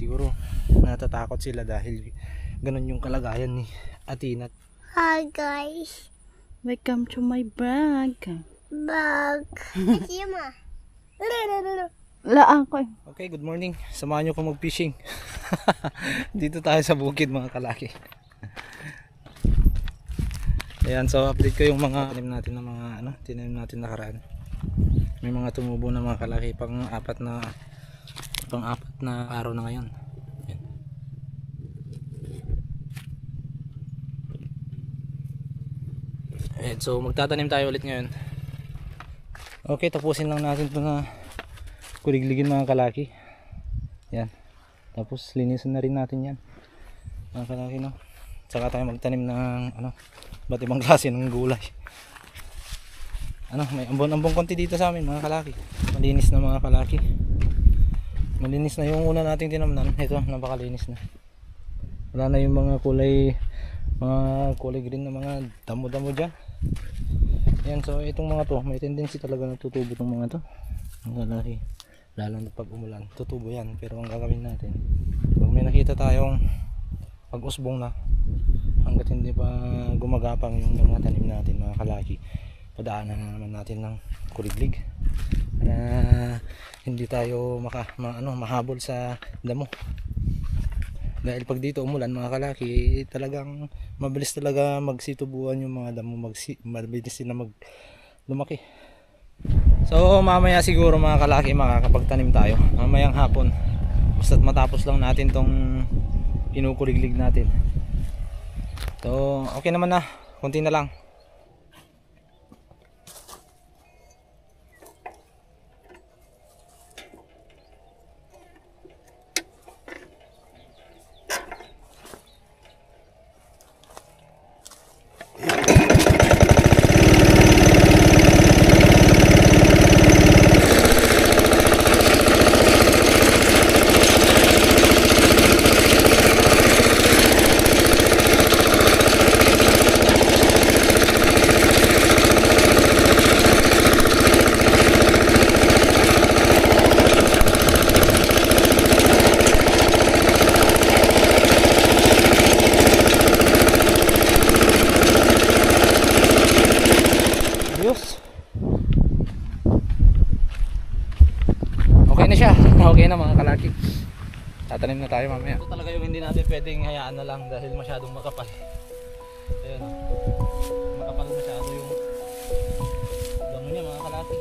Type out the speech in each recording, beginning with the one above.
Siguro natatakot sila dahil ganun yung kalagayan ni Athena. Hi guys. Welcome to my bag. Bag. Sima. Laan ko. Okay, good morning. Samahan nyo ko mag-fishing. Dito tayo sa bukid mga kalaki. Ayan, so update ko yung mga tanim natin na mga tinanim natin nakaraan. May mga tumubo na mga kalaki pang-apat na araw na ngayon. Ayan. Ayan, so magtatanim tayo ulit ngayon. Okay, tapusin lang natin ito na kuligligin mga kalaki. Yan. Tapos linisan na rin natin yan mga kalaki, no? Saka tayo magtanim ng ba't ibang klase ng gulay. May ambon-ambon konti dito sa amin mga kalaki. Malinis na mga kalaki. Malinis na yung una nating tinamnan. Ito, napakalinis na. Wala na yung mga kulay green na mga damo-damo dyan. Yan, so itong mga to may tendency talaga na tutubo itong mga to mga kalaki. Lalo na pag umulan, tutubo yan. Pero ang gagawin natin, pag may nakita tayong pag-usbong na, hanggat hindi pa gumagapang yung mga tanim natin mga kalaki, padaanan na naman natin ng kuliglig na hindi tayo mahabol sa damo. Dahil pag dito umulan mga kalaki, talagang mabilis talaga magsitubuan yung mga damo, mabilis sila lumaki. So mamaya siguro mga kalaki makakapagtanim tayo mamayang hapon, basta't matapos lang natin tong inukuliglig natin. So okay naman na, konti na lang. Okay na siya. Okay na mga kalaki. Tatanim na tayo mamaya. Ito talaga yung hindi natin pwedeng hayaan na lang dahil masyadong makapal. Ayan, makapal masyado yung damo niya mga kalaki.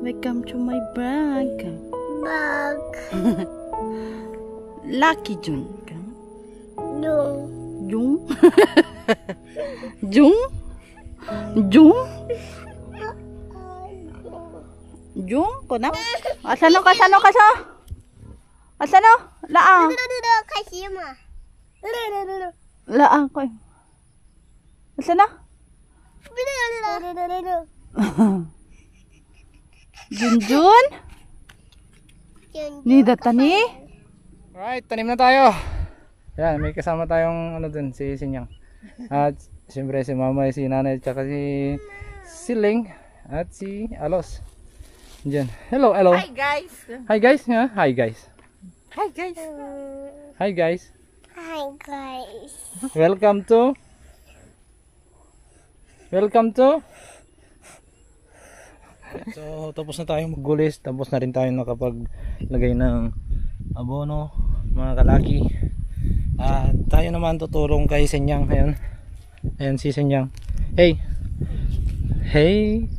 Welcome to my bag. Bag. Lucky June. No. Jung? Jung? Jung? Jung? Kunap? Asano? Asano? Laang. Kasima. Laang ko. Asa na? Junjun? Nida tani? Alright, tanim na tayo. Yan, may kasama tayong ano dun, si Sinyang. At siyempre si mama, si nanay, tsaka si Siling at si Alos. Diyan. Hello, hello. Hi guys. Hi guys. Yeah? Hi guys. Hi guys. Hi guys. Hi guys. Welcome to So tapos na tayong maggulis, tapos na rin tayo nakapaglagay ng abono mga kalaki. At tayo naman tutulong kay Senyang. Ayan. Ayan si Senyang. Hey. Hey.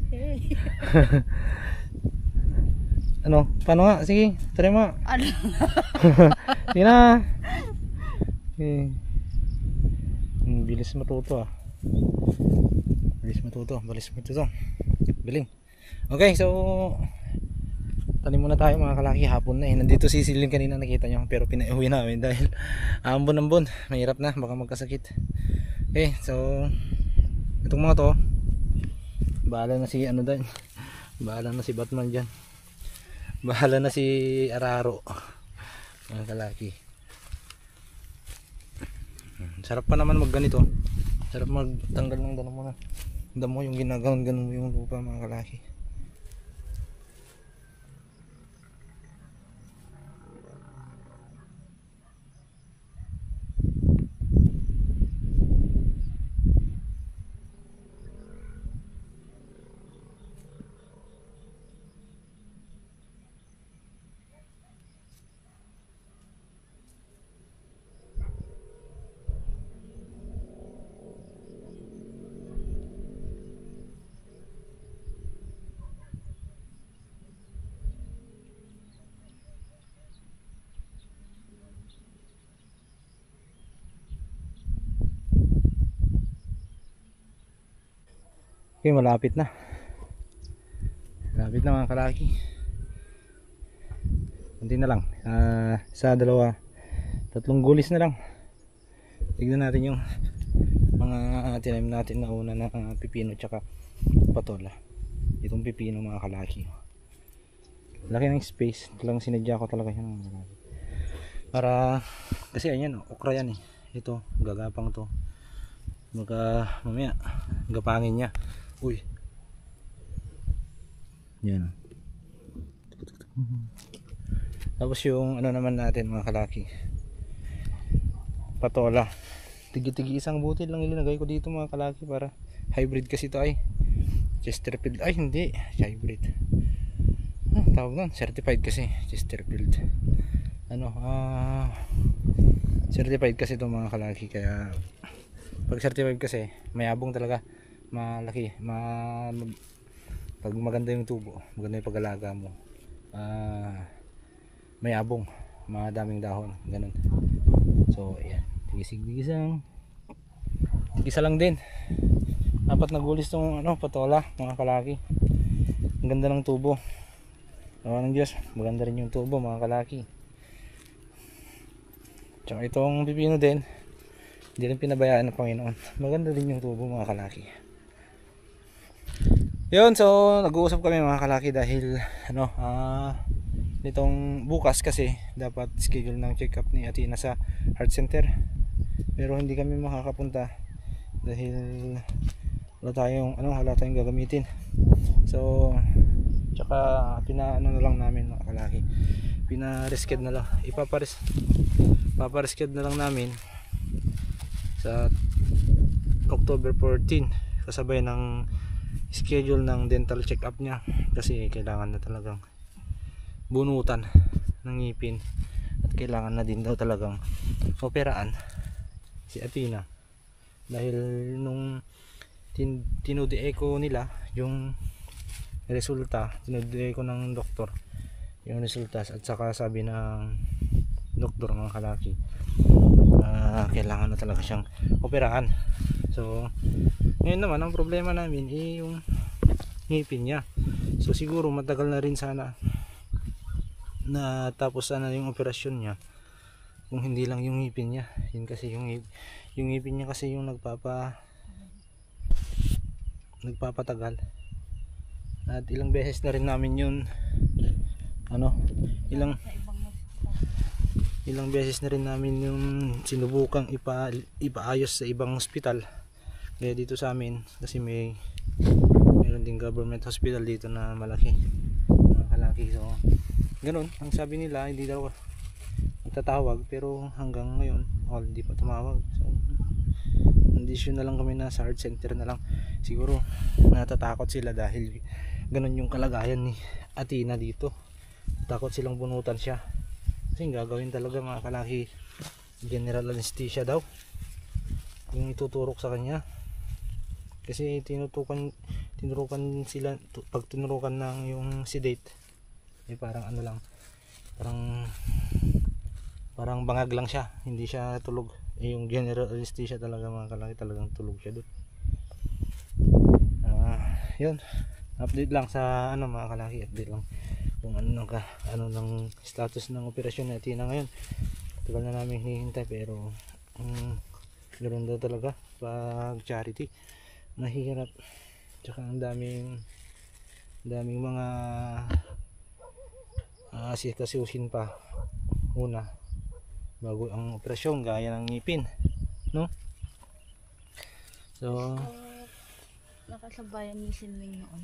Ano? Paano nga? Sige, try mo. Ano? Sige na. Bilis matuto ah. Bilis matuto. Galing. Okay, so tanim muna tayo mga kalaki. Hapon na eh. Nandito si Siling kanina, nakita nyo. Pero pinauwi namin dahil ambon. Mahirap na, baka magkasakit. Okay, so itong mga to, bahala na si ano dyan. Bahala na si Batman dyan. Bahala na si Araro. Mga kalaki. Sarap pa naman magganito. Sarap magtanggal ng damo na. Damo yung ginaganon mo yung lupa mga kalaki. Okay, malapit na mga kalaki. Kunti na lang, isa, dalawa, tatlong gulis na lang. Tignan natin yung mga tinanim natin na una na pipino tsaka patola. Itong pipino mga kalaki, laki ng space. Ito lang sinadya ko talaga yan mga kalaki. Para kasi ayan, okra yan eh. Ito, gagapang to. Mamaya gapangin niya. Uy. Yan. Tapos yung ano naman natin mga kalaki, patola. Tigi-tigi isang butil lang ilinagay ko dito mga kalaki, para hybrid kasi ito ay Chesterfield. Ay hindi, hybrid. Tawag nun, certified kasi Chesterfield. Certified kasi ito mga kalaki, kaya pag certified kasi mayabong talaga. Malaki, pag maganda yung tubo, maganda yung pag-alaga mo, mayabong, madaming dahon, ganun. So ayan, tigisa lang din. Apat na gulis tong patola mga kalaki. Ang ganda ng tubo, nawa ng Diyos, maganda rin yung tubo mga kalaki. Tsaka itong pipino din, hindi rin pinabayaan ng Panginoon, maganda din yung tubo mga kalaki. Yun, so nag-uusap kami mga kalaki dahil nitong bukas kasi dapat schedule ng check up ni Athena sa heart center, pero hindi kami makakapunta dahil wala tayong gagamitin. So tsaka na lang namin mga kalaki, pina-reschedule na lang, papareschedule na lang namin sa October 14 kasabay ng schedule ng dental check up niya, kasi kailangan na talagang bunutan ng ngipin at kailangan na din daw talagang operaan si Athena dahil nung tinudi-echo nila yung resulta, tinudi-echo ng doktor yung resulta, at saka sabi ng doktor mga kalaki, kailangan na talaga siyang operaan. So ngayon naman ang problema namin yung ngipin niya, so siguro matagal na rin sana na tapos sana yung operasyon niya, kung hindi lang yung ngipin niya. Yun kasi yung ngipin niya kasi yung nagpapatagal. At ilang beses na rin namin yun ilang beses na rin namin yung sinubukang ipaayos sa ibang ospital. Kaya dito sa amin, kasi meron ding government hospital dito na malaki, mga kalaki. So ganun ang sabi nila, hindi daw magtatawag, pero hanggang ngayon hindi pa tumawag. So condition na lang kami na sa heart center na lang. Siguro natatakot sila dahil ganun yung kalagayan ni Athena dito. Takot silang bunutan siya. Kasi gagawin talaga, mga kalaki, general anesthesia daw yung ituturok sa kanya. Kasi tinurukan sila, pag tinurukan ng yung sedate, parang lang, parang bangag lang siya, hindi siya tulog. Yung general anesthesia talaga, mga kalaki, talagang tulog siya doon. Yun, update lang sa mga kalaki, update lang kung ano ng status ng operasyon natin na ngayon. Tagal na namin hinihintay, pero ganoon daw talaga pag charity, mahirap. Tsaka ang daming mga asikasuhin pa una bago ang operasyon, gaya ng ngipin, no? So Nakasabayan ni Silving noon.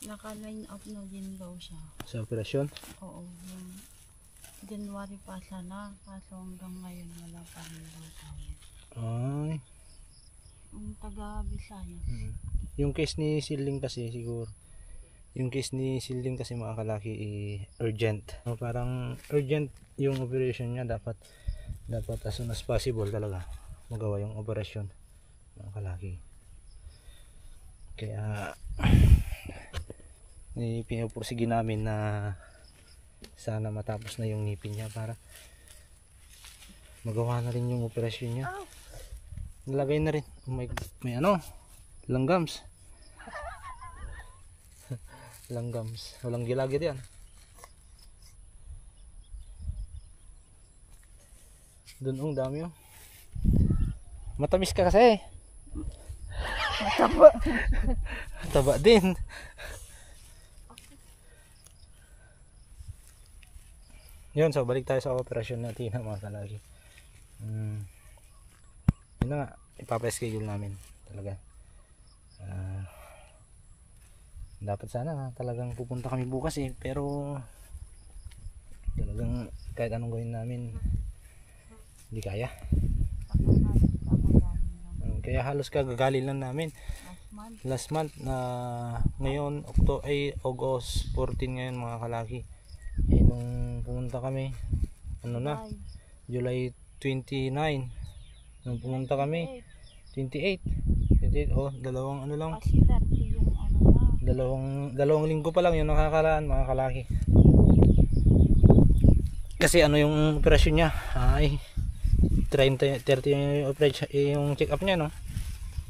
Naka-line up na din daw siya. Sa operasyon? Oo. Yung January pa sana. Kaso hanggang ngayon wala pa rin daw tayo. Ay. Yung taga Visayas. Yung case ni Silving kasi siguro. Yung case ni Silving kasi, mga kalaki, urgent. Parang urgent yung operation niya. Dapat as soon as possible talaga magawa yung operasyon, mga kalaki. Kaya pinupursige namin na sana matapos na yung ngipin niya para magawa na rin yung operasyon niya. Nilagay na rin may langgams. Langgams, walang gilagid yan. Doon dami oh. Matamis ka kasi. Mataba din. Yun, so balik tayo sa operasyon natin, mga kalaki. Yun na nga, ipapa-schedule namin talaga. Dapat sana talagang pupunta kami bukas pero talagang kahit anong gawin namin hindi kaya. Kaya halos kagagalin lang namin last month na ngayon August 14 ngayon, mga kalaki. Nung pumunta kami July 29, nung pumunta kami 28 dalawang lang, dalawang linggo pa lang yung nakakaraan, mga kalaki. Kasi yung operasyon niya ay 30 yung operation, yung check up niya, no?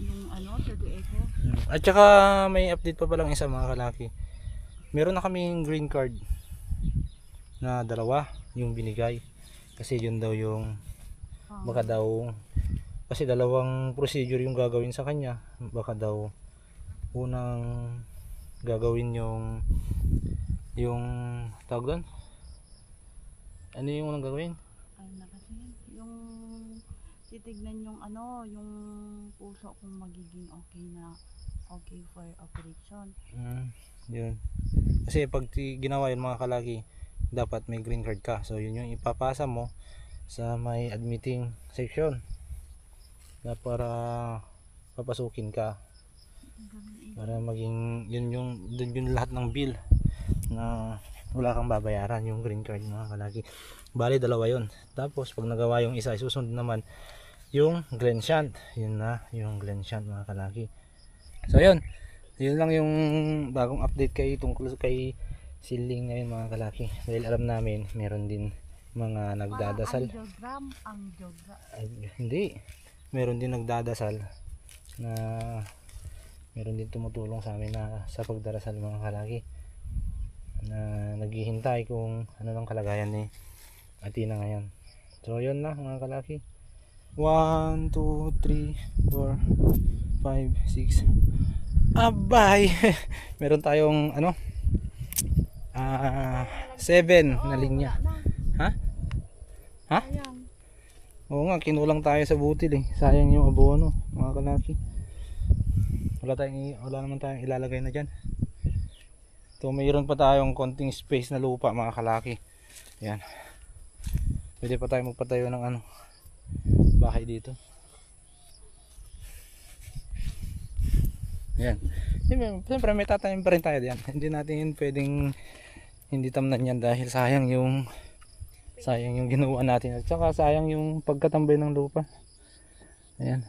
Yung echo. At saka may update pa palang isa, mga kalaki. Meron na kaming green card na dalawa yung binigay, kasi yun daw yung baka daw, kasi dalawang procedure yung gagawin sa kanya. Baka daw unang gagawin yung tawag doon, ano yung unang gagawin? Yung titignan yung yung puso kung magiging okay for operation. Yun. Kasi pag ginawa yun, mga kalaki, dapat may green card ka. So yun yung ipapasa mo sa may admitting section na para papasukin ka, para maging dun yung lahat ng bill na wala kang babayaran, yung green card, mga kalaki. Bali dalawa yun. Tapos pag nagawa yung isa, susunod naman yung Glen Shunt. Yun na yung Glen Shunt, mga kalaki. So yun lang yung bagong update tungkol kay Silving ngayon, mga kalaki. Dahil alam namin meron din mga nagdadasal. Hindi, meron din nagdadasal na meron din tumutulong sa amin na sa pagdarasal, mga kalaki, na naghihintay kung ano lang kalagayan ni Athena ngayon. So yun na, mga kalaki, 1, 2, 3, 4, 5, 6. Abay! Meron tayong ano? 7 na linya. Ha? Ha? Ayan. Oo nga, kinulang tayo sa butil eh. Sayang yung abono, mga kalaki. Wala naman tayong ilalagay na dyan. So mayroon pa tayong konting space na lupa, mga kalaki. Ayan. Pwede pa tayo magpatayo ng ano, bahay dito. Ayan. Siyempre may tatanim pa rin tayo diyan. Hindi natin pwedeng hindi tamnan yan dahil sayang yung ginawa natin. At saka sayang yung pagkatambay ng lupa. Ayan.